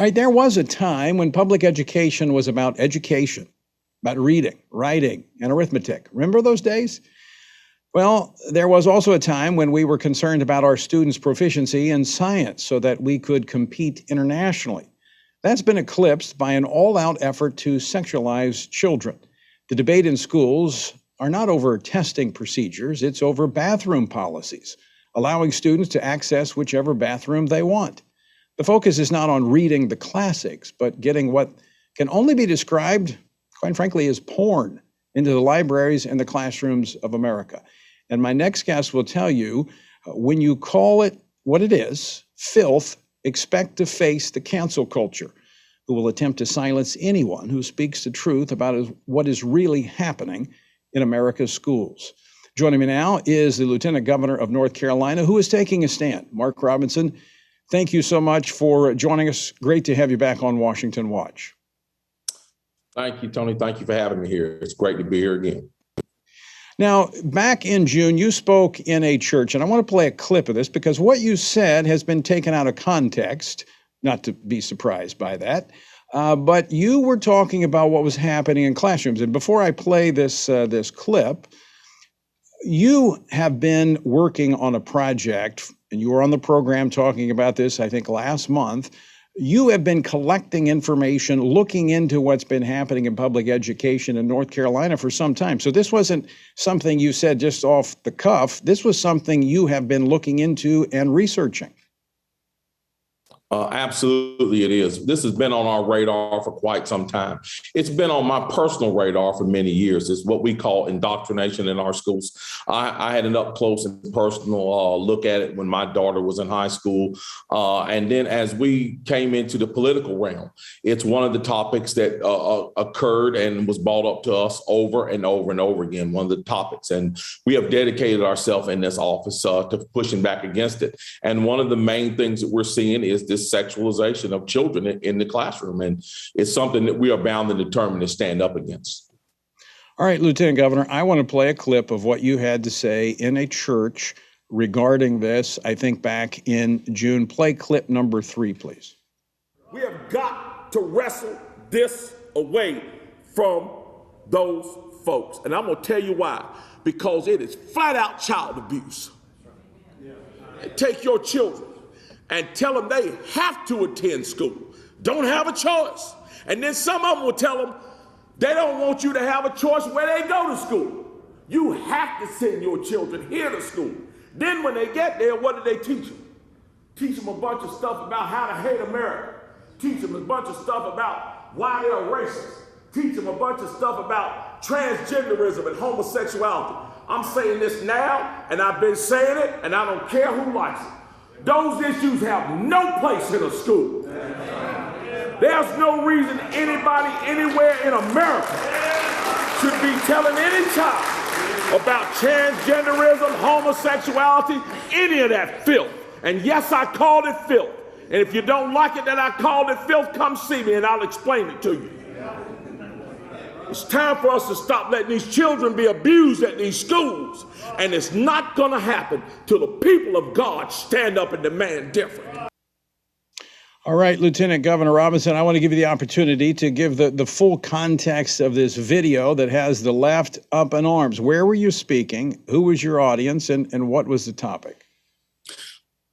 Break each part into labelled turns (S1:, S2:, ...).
S1: All right, there was a time when public education was about education, about reading, writing, and arithmetic. Remember those days? Well, there was also a time when we were concerned about our students' proficiency in science so that we could compete internationally. That's been eclipsed by an all-out effort to sexualize children. The debate in schools are not over testing procedures, it's over bathroom policies, allowing students to access whichever bathroom they want. The focus is not on reading the classics, but getting what can only be described, quite frankly, as porn into the libraries and the classrooms of America. And my next guest will tell you, when you call it what it is, filth, expect to face the cancel culture, who will attempt to silence anyone who speaks the truth about what is really happening in America's schools. Joining me now is the Lieutenant Governor of North Carolina, who is taking a stand. Mark Robinson, thank you so much for joining us. Great to have you back on Washington Watch.
S2: Thank you, Tony. Thank you for having me here. It's great to be here again.
S1: Now, back in June, you spoke in a church, and I want to play a clip of this because what you said has been taken out of context, not to be surprised by that, but you were talking about what was happening in classrooms. And before I play this clip, you have been working on a project, and you were on the program talking about this, I think, last month. You have been collecting information, looking into what's been happening in public education in North Carolina for some time. So this wasn't something you said just off the cuff. This was something you have been looking into and researching.
S2: Absolutely, it is. This has been on our radar for quite some time. It's been on my personal radar for many years. It's what we call indoctrination in our schools. I had an up close and personal look at it when my daughter was in high school. And then as we came into the political realm, it's one of the topics that occurred and was brought up to us over and over and over again, one of the topics. And we have dedicated ourselves in this office to pushing back against it. And one of the main things that we're seeing is this sexualization of children in the classroom. And it's something that we are bound and determined to stand up against.
S1: All right, Lieutenant Governor, I want to play a clip of what you had to say in a church regarding this, I think back in June. Play clip number 3, please.
S3: We have got to wrestle this away from those folks. And I'm going to tell you why. Because it is flat out child abuse. Take your children and tell them they have to attend school, don't have a choice. And then some of them will tell them they don't want you to have a choice where they go to school. You have to send your children here to school. Then when they get there, what do they teach them? Teach them a bunch of stuff about how to hate America. Teach them a bunch of stuff about why they're racist. Teach them a bunch of stuff about transgenderism and homosexuality. I'm saying this now, and I've been saying it, and I don't care who likes it. Those issues have no place in a school. There's no reason anybody anywhere in America should be telling any child about transgenderism, homosexuality, any of that filth. And yes, I called it filth. And if you don't like it that I called it filth, come see me and I'll explain it to you. It's time for us to stop letting these children be abused at these schools. And it's not going to happen till the people of God stand up and demand different.
S1: All right, Lieutenant Governor Robinson, I want to give you the opportunity to give the full context of this video that has the left up in arms. Where were you speaking? Who was your audience? And what was the topic?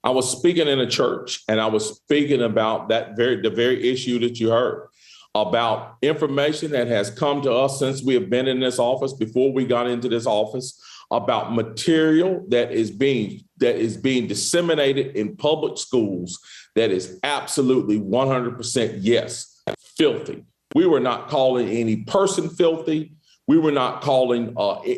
S2: I was speaking in a church, and I was speaking about the very issue that you heard, about information that has come to us since we have been in this office, before we got into this office, about material that is being disseminated in public schools that is absolutely 100% yes, filthy. We were not calling any person filthy. We were not calling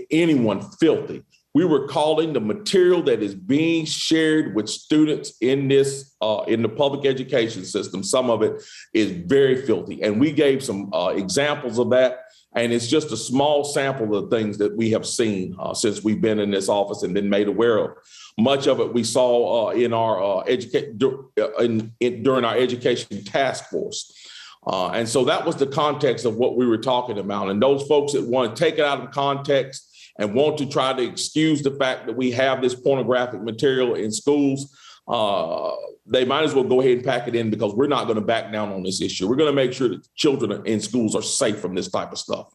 S2: anyone filthy. We were calling the material that is being shared with students in this in the public education system. Some of it is very filthy, and we gave some examples of that. And it's just a small sample of the things that we have seen since we've been in this office and been made aware of. Much of it we saw in our during our education task force. And so that was the context of what we were talking about. And those folks that want to take it out of context and want to try to excuse the fact that we have this pornographic material in schools, they might as well go ahead and pack it in, because we're not going to back down on this issue. We're going to make sure that children in schools are safe from this type of stuff.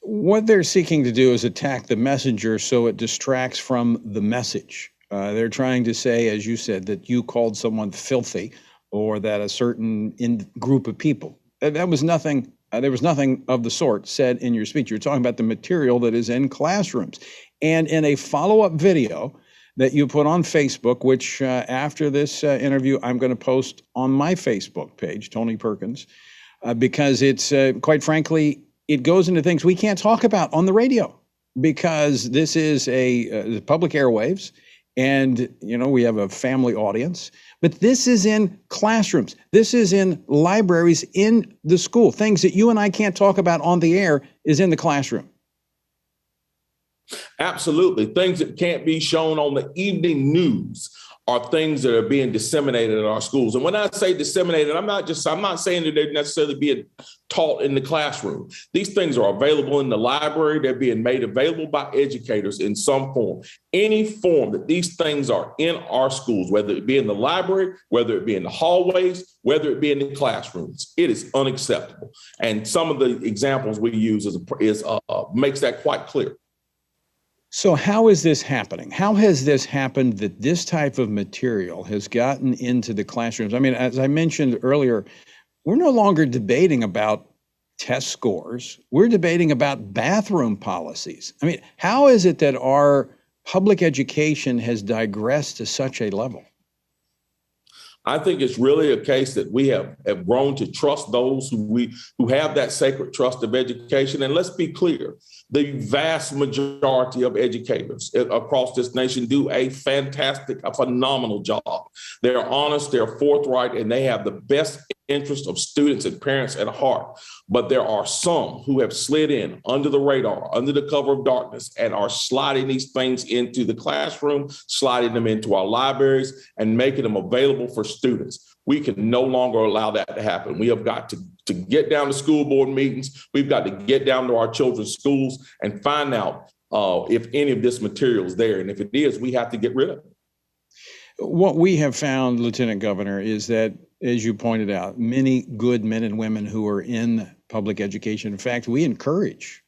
S1: What they're seeking to do is attack the messenger so it distracts from the message. They're trying to say, as you said, that you called someone filthy, or that a certain group of people. That was nothing. There was nothing of the sort said in your speech. You're talking about the material that is in classrooms. And in a follow-up video that you put on Facebook, which after this interview, I'm going to post on my Facebook page, Tony Perkins, because it's, quite frankly, it goes into things we can't talk about on the radio, because this is a public airwaves, and we have a family audience. But this is in classrooms. This is in libraries in the school. Things that you and I can't talk about on the air is in the classroom.
S2: Absolutely. Things that can't be shown on the evening news are things that are being disseminated in our schools. And when I say disseminated, I'm not saying that they're necessarily being taught in the classroom. These things are available in the library. They're being made available by educators in some form. Any form that these things are in our schools, whether it be in the library, whether it be in the hallways, whether it be in the classrooms, it is unacceptable. And some of the examples we use makes that quite clear.
S1: So how is this happening? How has this happened that this type of material has gotten into the classrooms? I mean, as I mentioned earlier, we're no longer debating about test scores. We're debating about bathroom policies. I mean, how is it that our public education has digressed to such a level?
S2: I think it's really a case that we have grown to trust those who have that sacred trust of education. And let's be clear, the vast majority of educators across this nation do a phenomenal job. They're honest, they're forthright, and they have the best interest of students and parents at heart. But there are some who have slid in under the radar, under the cover of darkness, and are sliding these things into the classroom, sliding them into our libraries, and making them available for students. We can no longer allow that to happen. We have got to get down to school board meetings. We've got to get down to our children's schools and find out if any of this material is there. And if it is, we have to get rid of it.
S1: What we have found, Lieutenant Governor, is that, as you pointed out, many good men and women who are in public education. In fact, we encourage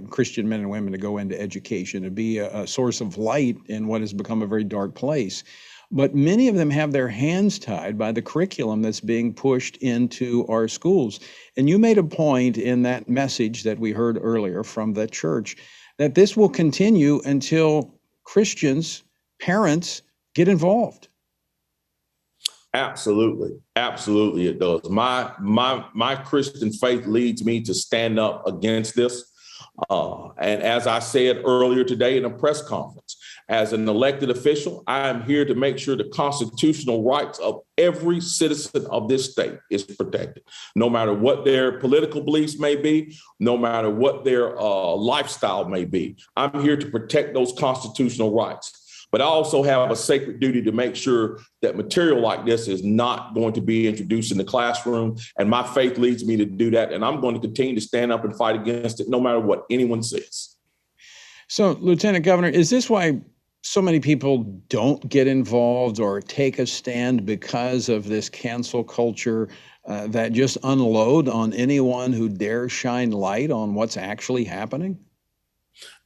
S1: Christian men and women to go into education, to be a source of light in what has become a very dark place. But many of them have their hands tied by the curriculum that's being pushed into our schools. And you made a point in that message that we heard earlier from the church that this will continue until Christians, parents, get involved.
S2: Absolutely. Absolutely, it does. My Christian faith leads me to stand up against this. And as I said earlier today in a press conference, as an elected official, I am here to make sure the constitutional rights of every citizen of this state is protected, no matter what their political beliefs may be, no matter what their lifestyle may be. I'm here to protect those constitutional rights. But I also have a sacred duty to make sure that material like this is not going to be introduced in the classroom. And my faith leads me to do that. And I'm going to continue to stand up and fight against it, no matter what anyone says.
S1: So, Lieutenant Governor, is this why so many people don't get involved or take a stand, because of this cancel culture that just unload on anyone who dares shine light on what's actually happening?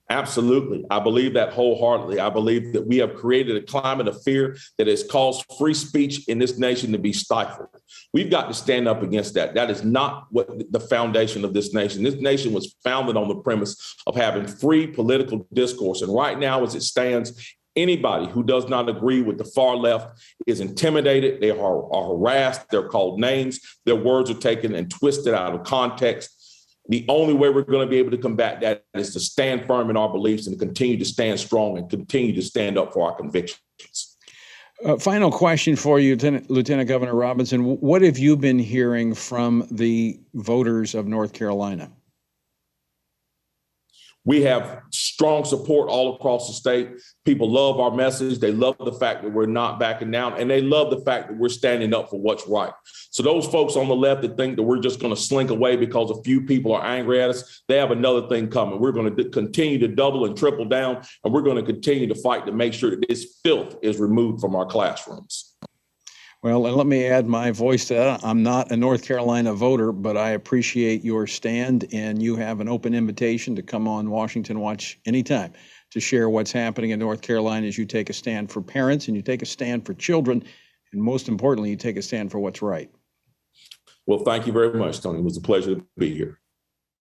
S2: Absolutely. I believe that wholeheartedly. I believe that we have created a climate of fear that has caused free speech in this nation to be stifled. We've got to stand up against that. That is not what the foundation of this nation. This nation was founded on the premise of having free political discourse. And right now, as it stands, anybody who does not agree with the far left is intimidated. They are harassed. They're called names. Their words are taken and twisted out of context. The only way we're going to be able to combat that is to stand firm in our beliefs and continue to stand strong and continue to stand up for our convictions.
S1: Final question for you, Lieutenant Governor Robinson. What have you been hearing from the voters of North Carolina?
S2: We have strong support all across the state. People love our message. They love the fact that we're not backing down, and they love the fact that we're standing up for what's right. So those folks on the left that think that we're just going to slink away because a few people are angry at us, they have another thing coming. We're going to continue to double and triple down, and we're going to continue to fight to make sure that this filth is removed from our classrooms.
S1: Well, and let me add my voice to that. I'm not a North Carolina voter, but I appreciate your stand, and you have an open invitation to come on Washington Watch anytime to share what's happening in North Carolina as you take a stand for parents and you take a stand for children, and most importantly, you take a stand for what's right.
S2: Well, thank you very much, Tony. It was a pleasure to be here.